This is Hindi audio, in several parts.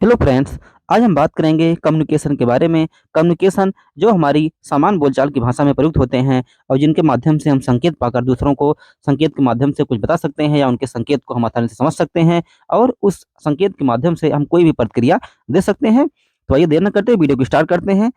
Hello friends. आज हम बात करेंगे कम्युनिकेशन के बारे में। कम्युनिकेशन जो हमारी सामान्य बोलचाल की भाषा में प्रयुक्त होते हैं और जिनके माध्यम से हम संकेत पाकर दूसरों को संकेत के माध्यम से कुछ बता सकते हैं या उनके संकेत को हम आसानी से समझ सकते हैं और उस संकेत के माध्यम से हम कोई भी प्रतिक्रिया दे सकते हैं। तो आइए देर न करते वीडियो को स्टार्ट करते हैं।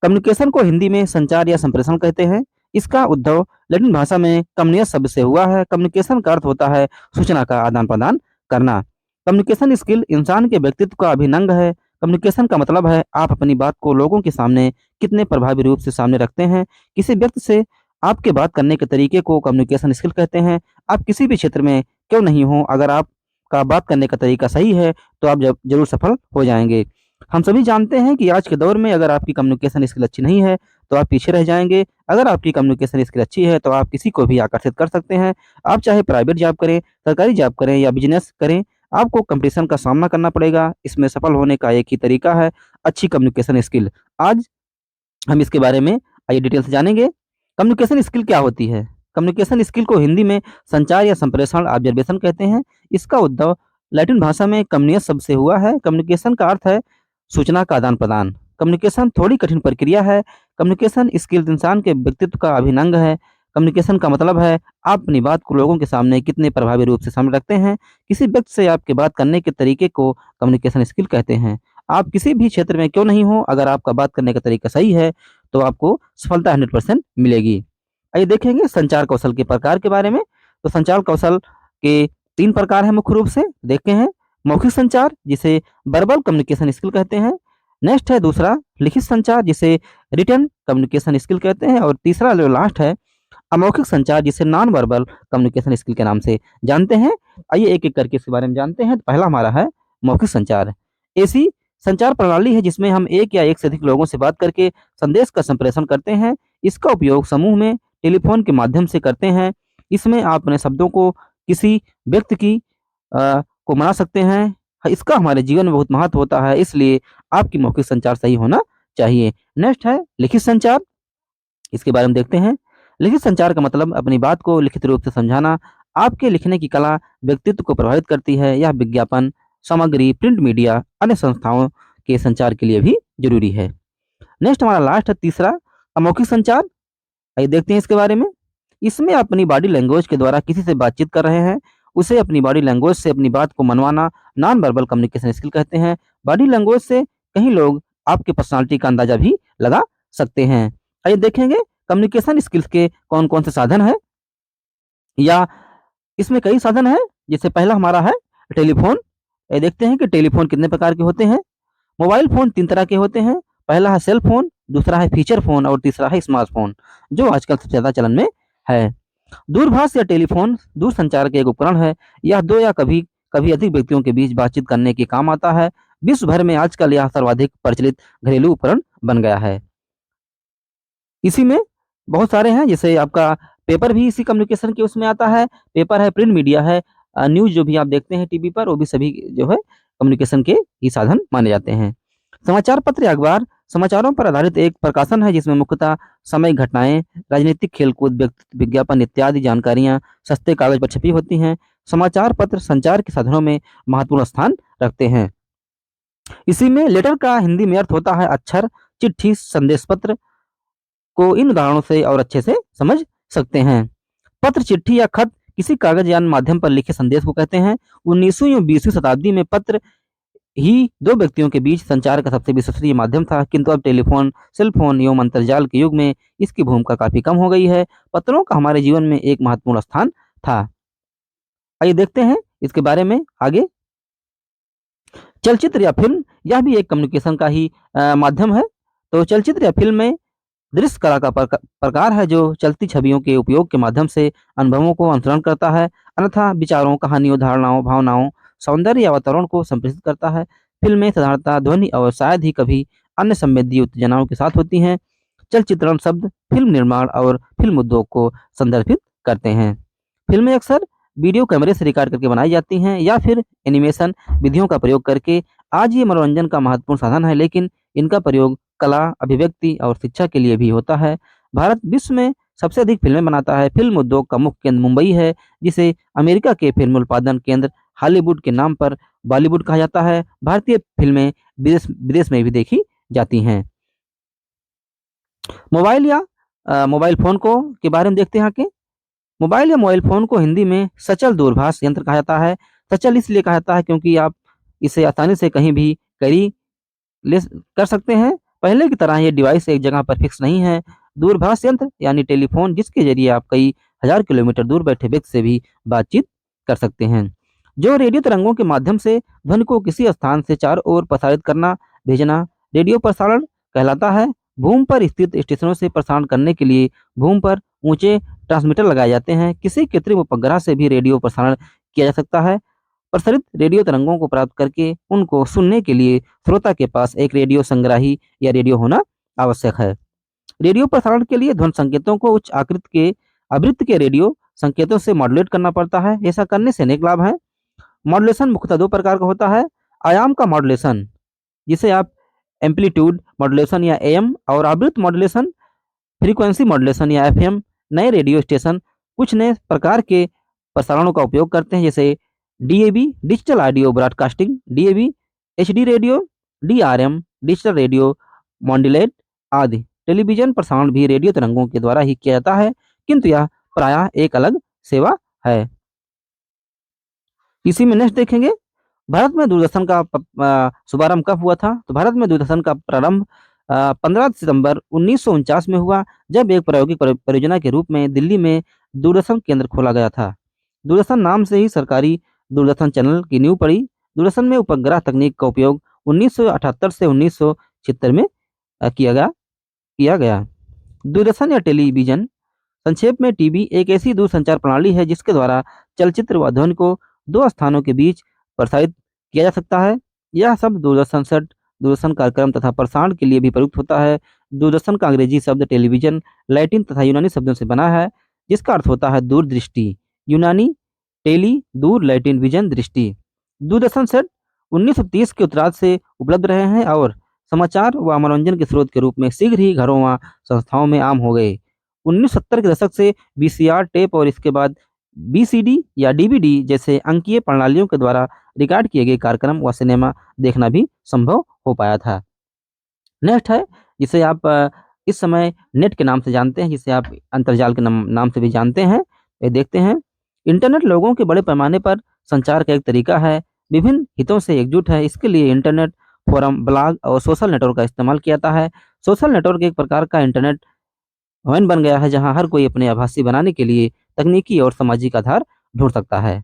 कम्युनिकेशन को हिंदी में संचार या संप्रेषण कहते हैं। इसका उद्भव लैटिन भाषा में कम्युनियस शब्द से हुआ है। कम्युनिकेशन का अर्थ होता है सूचना का आदान प्रदान करना। कम्युनिकेशन स्किल इंसान के व्यक्तित्व का अभिन्न है। कम्युनिकेशन का मतलब है आप अपनी बात को लोगों के सामने कितने प्रभावी रूप से सामने रखते हैं। किसी व्यक्ति से आपके बात करने के तरीके को कम्युनिकेशन स्किल कहते हैं। आप किसी भी क्षेत्र में क्यों नहीं हो, अगर आपका बात करने का तरीका सही है तो आप जरूर सफल हो जाएंगे। हम सभी जानते हैं कि आज के दौर में अगर आपकी कम्युनिकेशन स्किल अच्छी नहीं है तो आप पीछे रह जाएंगे। अगर आपकी कम्युनिकेशन स्किल अच्छी है तो आप किसी को भी आकर्षित कर सकते हैं। आप चाहे प्राइवेट जॉब करें, सरकारी जॉब करें या बिजनेस करें, आपको कंपटीशन का सामना करना पड़ेगा। इसमें सफल होने का एक ही तरीका है, अच्छी कम्युनिकेशन स्किल। आज हम इसके बारे में आइए डिटेल से जानेंगे। कम्युनिकेशन स्किल क्या होती है? कम्युनिकेशन स्किल को हिंदी में संचार या संप्रेषण ऑब्जर्वेशन कहते हैं। इसका उद्भव लैटिन भाषा में कम्युनियस शब्द से हुआ है। कम्युनिकेशन का अर्थ है सूचना का आदान प्रदान। कम्युनिकेशन थोड़ी कठिन प्रक्रिया है। कम्युनिकेशन स्किल इंसान के व्यक्तित्व का अभिन्न अंग है। कम्युनिकेशन का मतलब है आप अपनी बात को लोगों के सामने कितने प्रभावी रूप से सामने रखते हैं। किसी व्यक्ति से आपके बात करने के तरीके को कम्युनिकेशन स्किल कहते हैं। आप किसी भी क्षेत्र में क्यों नहीं हो, अगर आपका बात करने का तरीका सही है तो आपको सफलता 100% मिलेगी। आइए देखेंगे संचार कौशल के प्रकार के बारे में। तो संचार कौशल के 3 प्रकार हैं मुख्य रूप से। देखते हैं मौखिक संचार, जिसे वर्बल कम्युनिकेशन स्किल कहते हैं। नेक्स्ट है दूसरा लिखित संचार, जिसे रिटन कम्युनिकेशन स्किल कहते हैं। और तीसरा जो लास्ट है अमौखिक संचार, जिसे नॉन वर्बल कम्युनिकेशन स्किल के नाम से जानते हैं। आइए एक एक करके इसके बारे में जानते हैं। तो पहला हमारा है मौखिक संचार। ऐसी संचार प्रणाली है जिसमें हम एक या एक से अधिक लोगों से बात करके संदेश का संप्रेषण करते हैं। इसका उपयोग समूह में टेलीफोन के माध्यम से करते हैं। इसमें आप अपने शब्दों को किसी व्यक्ति को मना सकते हैं। इसका हमारे जीवन में बहुत महत्व होता है, इसलिए आपकी मौखिक संचार सही होना चाहिए। नेक्स्ट है लिखित संचार। इसके बारे में देखते हैं। लिखित संचार का मतलब अपनी बात को लिखित रूप से समझाना। आपके लिखने की कला व्यक्तित्व को प्रभावित करती है। यह विज्ञापन सामग्री, प्रिंट मीडिया, अन्य संस्थाओं के संचार के लिए भी जरूरी है। नेक्स्ट हमारा लास्ट है तीसरा अमौखिक संचार। आइए देखते हैं इसके बारे में। इसमें आप अपनी बॉडी लैंग्वेज के द्वारा किसी से बातचीत कर रहे हैं, उसे अपनी बॉडी लैंग्वेज से अपनी बात को मनवाना नॉन वर्बल कम्युनिकेशन स्किल कहते हैं। बॉडी लैंग्वेज से कई लोग आपकी पर्सनालिटी का अंदाजा भी लगा सकते हैं। आइए देखेंगे कम्युनिकेशन स्किल्स के कौन कौन से साधन हैं, या इसमें कई साधन हैं। जैसे पहला हमारा है टेलीफोन। ये देखते हैं कि टेलीफोन कितने प्रकार के होते हैं। मोबाइल फ़ोन 3 तरह के होते हैं। पहला है सेल फ़ोन, दूसरा है फीचर फ़ोन और तीसरा है स्मार्टफ़ोन, जो आजकल सबसे ज़्यादा चलन में है। दूरभाष या टेलीफ़ोन दूरसंचार के एक उपकरण है। यह 2 या कभी कभी अधिक व्यक्तियों के बीच बातचीत करने के काम आता है। विश्व भर में आजकल यह सर्वाधिक प्रचलित घरेलू उपकरण बन गया है। इसी में बहुत सारे हैं, जैसे आपका पेपर भी इसी कम्युनिकेशन के उसमें आता है। पेपर है, प्रिंट मीडिया है, न्यूज़ जो भी आप देखते हैं टीवी पर, वो भी सभी जो है कम्युनिकेशन के ही साधन माने जाते हैं। समाचार पत्र या अखबार समाचारों पर आधारित एक प्रकाशन है जिसमें मुख्यतः सामयिक घटनाएं, राजनीतिक, खेलकूद, व्यक्तित्व विज्ञापन इत्यादि जानकारियां सस्ते कागज पर छपी होती हैं। समाचार पत्र संचार के साधनों में महत्वपूर्ण स्थान रखते हैं। इसी में लेटर का हिंदी में अर्थ होता है अक्षर, चिट्ठी, संदेश पत्र को इन उदाहरणों से और अच्छे से समझ सकते हैं। पत्र, चिट्ठी या खत किसी कागज या अन्य माध्यम पर लिखे संदेश को कहते हैं। 19वीं और 20वीं शताब्दी में पत्र ही 2 व्यक्तियों के बीच संचार का सबसे विश्वसनीय माध्यम था, किंतु अब टेलीफोन, सेल फोन एवं अंतरजाल के युग में इसकी भूमिका काफी कम हो गई है। पत्रों का हमारे जीवन में एक महत्वपूर्ण स्थान था। आइए देखते हैं इसके बारे में आगे। चलचित्र या फिल्म, यह भी एक कम्युनिकेशन का ही माध्यम है। तो चलचित्र या फिल्म में दृश्य कला का प्रकार है जो चलती छवियों के उपयोग के माध्यम से अनुभवों को अनुसरण करता है, अन्यथा विचारों, कहानियों, धारणाओं, भावनाओं, सौंदर्य या वातावरण को संप्रेषित करता है। फिल्में साधारणतः ध्वनि और शायद ही कभी अन्य संवेदी उत्तेजनाओं के साथ होती हैं। चलचित्रण शब्द फिल्म निर्माण और फिल्म उद्योग को संदर्भित करते हैं। फिल्में अक्सर वीडियो कैमरे से रिकॉर्ड करके बनाई जाती हैं या फिर एनिमेशन विधियों का प्रयोग करके। आज ये मनोरंजन का महत्वपूर्ण साधन है, लेकिन इनका प्रयोग कला, अभिव्यक्ति और शिक्षा के लिए भी होता है। भारत विश्व में सबसे अधिक फिल्में बनाता है। फिल्म उद्योग का मुख्य केंद्र मुंबई है, जिसे अमेरिका के फिल्म उत्पादन केंद्र हॉलीवुड के नाम पर बॉलीवुड कहा जाता है। भारतीय फिल्में विदेश विदेश में भी देखी जाती हैं। मोबाइल या मोबाइल फ़ोन को के बारे में देखते हैं आगे। मोबाइल या मोबाइल फ़ोन को हिंदी में सचल दूरभाष यंत्र कहा जाता है। सचल इसलिए कहा जाता है क्योंकि आप इसे आसानी से कहीं भी कैरी ले कर सकते हैं। पहले की तरह ये डिवाइस एक जगह पर फिक्स नहीं है। दूरभाष यंत्र यानी टेलीफ़ोन जिसके ज़रिए आप कई हज़ार किलोमीटर दूर बैठे व्यक्ति से भी बातचीत कर सकते हैं। जो रेडियो तरंगों के माध्यम से ध्वनि को किसी स्थान से चारों ओर प्रसारित करना, भेजना रेडियो प्रसारण कहलाता है। भूमि पर स्थित स्टेशनों से प्रसारण करने के लिए भूमि पर ऊँचे ट्रांसमीटर लगाए जाते हैं। किसी कृत्रिम उपग्रह से भी रेडियो प्रसारण किया जा सकता है। प्रसारित रेडियो तरंगों को प्राप्त करके उनको सुनने के लिए श्रोता के पास एक रेडियो संग्राही या रेडियो होना आवश्यक है। रेडियो प्रसारण के लिए ध्वनि संकेतों को उच्च आवृत्ति के रेडियो संकेतों से मॉड्यूलेट करना पड़ता है। ऐसा करने से अनेक लाभ हैं। मॉड्यूलेशन मुख्यतः दो प्रकार का होता है। आयाम का मॉड्यूलेशन जिसे आप एम्पलीट्यूड मॉड्यूलेशन या एएम और आवृत्ति मॉड्यूलेशन फ्रीक्वेंसी मॉड्यूलेशन या एफएम। नए रेडियो स्टेशन कुछ नए प्रकार के प्रसारणों का उपयोग करते हैं जैसे DAB digital audio broadcasting, DAB HD radio, DRM digital radio modulate आदि। टेलीविजन प्रसारण भी रेडियो तरंगों के द्वारा ही किया जाता है किंतु यह प्रायः एक अलग सेवा है। इसी में नेक्स्ट देखेंगे भारत में दूरदर्शन का शुभारंभ कब हुआ था? तो भारत में दूरदर्शन का प्रारंभ 15 सितंबर 1949 में हुआ जब एक प्रायोगिक परियोजना के रूप में दिल्ली में दूरदर्शन केंद्र खोला गया था। दूरदर्शन नाम से ही सरकारी दूरदर्शन चैनल की नींव पड़ी। दूरदर्शन में उपग्रह तकनीक का उपयोग 1978 से 1976 में किया गया। दूरदर्शन या टेलीविजन संक्षेप में टीवी एक ऐसी दूरसंचार प्रणाली है जिसके द्वारा चलचित्र व ध्वनि को दो स्थानों के बीच प्रसारित किया जा सकता है। यह शब्द दूरदर्शन सेट, दूरदर्शन कार्यक्रम तथा प्रसारण के लिए भी प्रयुक्त होता है। दूरदर्शन का अंग्रेजी शब्द टेलीविजन लैटिन तथा यूनानी शब्दों से बना है जिसका अर्थ होता है दूरदृष्टि। यूनानी टेली दूर, लैटिन विजन दृष्टि। दूरदर्शन सेट 1930 के उत्तरार्ध से उपलब्ध रहे हैं और समाचार व मनोरंजन के स्रोत के रूप में शीघ्र ही घरों व संस्थाओं में आम हो गए। 1970 के दशक से वीसीआर टेप और इसके बाद बीसीडी या डीवीडी जैसे अंकीय प्रणालियों के द्वारा रिकॉर्ड किए गए कार्यक्रम व सिनेमा देखना भी संभव हो पाया था। नेक्स्ट है जिसे आप इस समय नेट के नाम से जानते हैं, जिसे आप अंतर्जाल के नाम से भी जानते हैं। ये देखते हैं इंटरनेट लोगों के बड़े पैमाने पर संचार का एक तरीका है, विभिन्न हितों से एकजुट है। इसके लिए इंटरनेट फोरम, ब्लॉग और सोशल नेटवर्क का इस्तेमाल किया जाता है। सोशल नेटवर्क एक प्रकार का इंटरनेट वैन बन गया है जहां हर कोई अपने आभासी बनाने के लिए तकनीकी और सामाजिक आधार ढूंढ सकता है।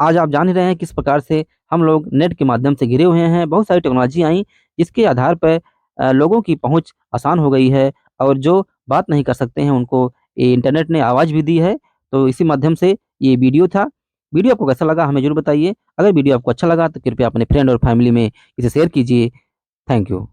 आज आप जान ही रहे हैं किस प्रकार से हम लोग नेट के माध्यम से घिरे हुए हैं। बहुत सारी टेक्नोलॉजी आई जिसके आधार पर लोगों की पहुंच आसान हो गई है और जो बात नहीं कर सकते हैं उनको ये इंटरनेट ने आवाज़ भी दी है। तो इसी माध्यम से ये वीडियो था। वीडियो आपको कैसा लगा हमें ज़रूर बताइए। अगर वीडियो आपको अच्छा लगा तो कृपया अपने फ्रेंड और फैमिली में इसे शेयर कीजिए। Thank you.